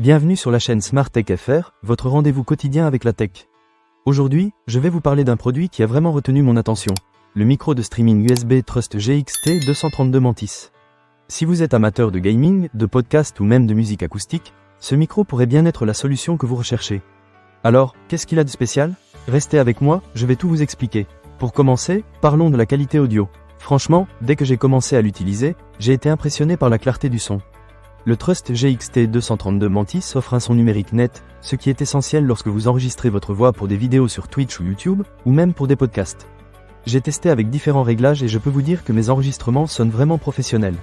Bienvenue sur la chaîne Smart Tech FR, votre rendez-vous quotidien avec la tech. Aujourd'hui, je vais vous parler d'un produit qui a vraiment retenu mon attention, le micro de streaming USB Trust GX-T 232 Mantis. Si vous êtes amateur de gaming, de podcast ou même de musique acoustique, ce micro pourrait bien être la solution que vous recherchez. Alors, qu'est-ce qu'il a de spécial? Restez avec moi, je vais tout vous expliquer. Pour commencer, parlons de la qualité audio. Franchement, dès que j'ai commencé à l'utiliser, j'ai été impressionné par la clarté du son. Le Trust GX-T 232 Mantis offre un son numérique net, ce qui est essentiel lorsque vous enregistrez votre voix pour des vidéos sur Twitch ou YouTube, ou même pour des podcasts. J'ai testé avec différents réglages et je peux vous dire que mes enregistrements sonnent vraiment professionnels.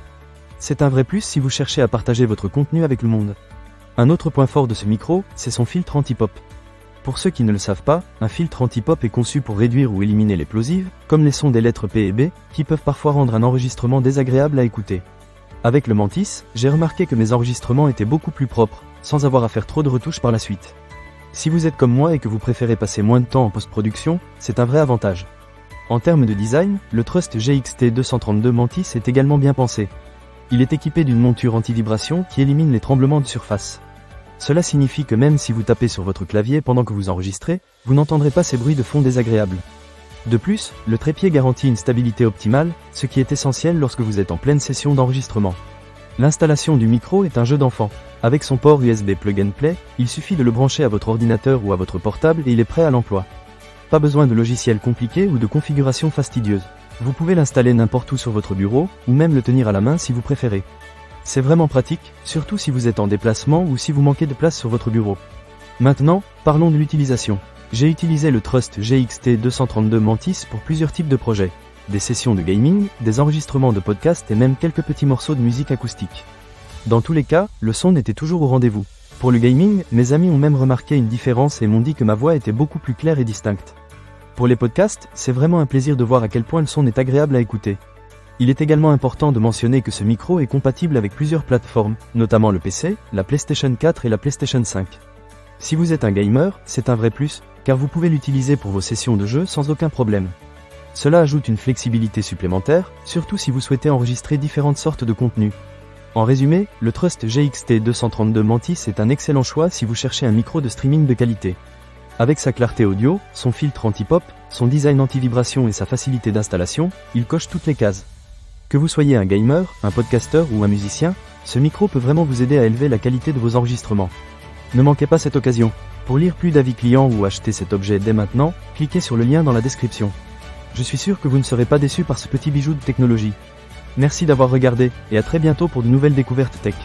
C'est un vrai plus si vous cherchez à partager votre contenu avec le monde. Un autre point fort de ce micro, c'est son filtre anti-pop. Pour ceux qui ne le savent pas, un filtre anti-pop est conçu pour réduire ou éliminer les plosives, comme les sons des lettres P et B, qui peuvent parfois rendre un enregistrement désagréable à écouter. Avec le Mantis, j'ai remarqué que mes enregistrements étaient beaucoup plus propres, sans avoir à faire trop de retouches par la suite. Si vous êtes comme moi et que vous préférez passer moins de temps en post-production, c'est un vrai avantage. En termes de design, le Trust GX-T 232 Mantis est également bien pensé. Il est équipé d'une monture anti-vibration qui élimine les tremblements de surface. Cela signifie que même si vous tapez sur votre clavier pendant que vous enregistrez, vous n'entendrez pas ces bruits de fond désagréables. De plus, le trépied garantit une stabilité optimale, ce qui est essentiel lorsque vous êtes en pleine session d'enregistrement. L'installation du micro est un jeu d'enfant. Avec son port USB Plug and Play, il suffit de le brancher à votre ordinateur ou à votre portable et il est prêt à l'emploi. Pas besoin de logiciel compliqué ou de configuration fastidieuse. Vous pouvez l'installer n'importe où sur votre bureau, ou même le tenir à la main si vous préférez. C'est vraiment pratique, surtout si vous êtes en déplacement ou si vous manquez de place sur votre bureau. Maintenant, parlons de l'utilisation. J'ai utilisé le Trust GX-T 232 Mantis pour plusieurs types de projets. Des sessions de gaming, des enregistrements de podcasts et même quelques petits morceaux de musique acoustique. Dans tous les cas, le son était toujours au rendez-vous. Pour le gaming, mes amis ont même remarqué une différence et m'ont dit que ma voix était beaucoup plus claire et distincte. Pour les podcasts, c'est vraiment un plaisir de voir à quel point le son est agréable à écouter. Il est également important de mentionner que ce micro est compatible avec plusieurs plateformes, notamment le PC, la PlayStation 4 et la PlayStation 5. Si vous êtes un gamer, c'est un vrai plus, car vous pouvez l'utiliser pour vos sessions de jeu sans aucun problème. Cela ajoute une flexibilité supplémentaire, surtout si vous souhaitez enregistrer différentes sortes de contenus. En résumé, le Trust GX-T 232 Mantis est un excellent choix si vous cherchez un micro de streaming de qualité. Avec sa clarté audio, son filtre anti-pop, son design anti-vibration et sa facilité d'installation, il coche toutes les cases. Que vous soyez un gamer, un podcasteur ou un musicien, ce micro peut vraiment vous aider à élever la qualité de vos enregistrements. Ne manquez pas cette occasion. Pour lire plus d'avis clients ou acheter cet objet dès maintenant, cliquez sur le lien dans la description. Je suis sûr que vous ne serez pas déçus par ce petit bijou de technologie. Merci d'avoir regardé, et à très bientôt pour de nouvelles découvertes tech.